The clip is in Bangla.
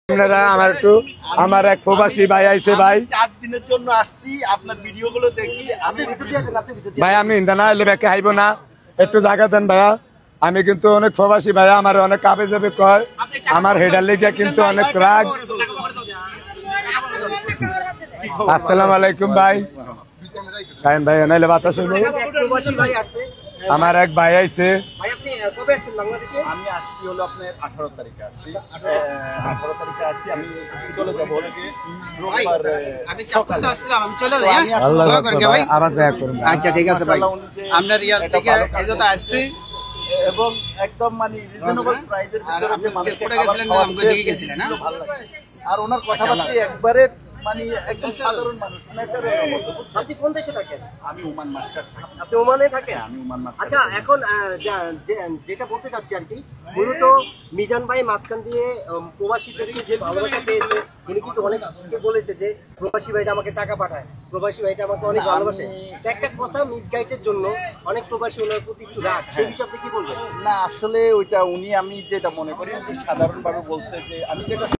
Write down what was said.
আপনারা আমার এক প্রবাসী ভাই আইছে ভাই 4 দিনের জন্য আসছি আপনার ভিডিওগুলো দেখি ভাই আমি ইন্দানা এলে ব্যাকে আইব না একটু জায়গা দেন ভাইয়া আমি কিন্তু অনেক প্রবাসী ভাইয়া আমার অনেক কাবে যাবে কয় আমার হেডার লেগে কিন্তু অনেক রাগ। আসসালামু আলাইকুম ভাই কায়েম ভাই নাইলে বাতাস হইব। আমার এক ভাই আইছে আমি আসছি হলো আপনার 18 তারিখে আসছি 18 তারিখে আসছি আমি চলে যাব রোববার আমি চাপতে আসছিলাম আমি চলে যাই আল্লাহ ভাই আবার দেখা করুন। আচ্ছা ঠিক আছে ভাই আমরা রিয়াদ থেকে এজোটা আসছি এবং একদম মানে রিজনেবল প্রাইসের ভিতরে যে মানুষ পড়ে গেছিলেন না আমাকে দেখে গেছিলেন না ভালো লাগে আর ওনার কথাবার্তা একবারে মানে একদম সাধারণ মানুষ ন্যাচারাল মতো। আপনি কোন দেশে থাকেন? আমি ওমান মাস্কাট থাকি। আপনি ওমানে থাকেন? আমি ওমান মাস্কাট। আচ্ছা এখন যেটা বলতে চাচ্ছি আর কি মূলত মিজান ভাই মাঝখান দিয়ে প্রবাসীদেরকে যে ভালোবাসা পেয়েছে উনি কিন্তু অনেককে বলেছে যে প্রবাসী ভাইটা আমাকে টাকা পাঠায়, প্রবাসী ভাইটা আমাকে অনেক ভালোবাসে। একটা কথা মিসগাইডের জন্য অনেক প্রবাসী ওনার প্রতি একটু রাগ, সেই বিষয়ে কি বলবেন? না আসলে ওইটা উনি আমি যেটা মনে করি সাধারণভাবে বলছে যে আমি যেটা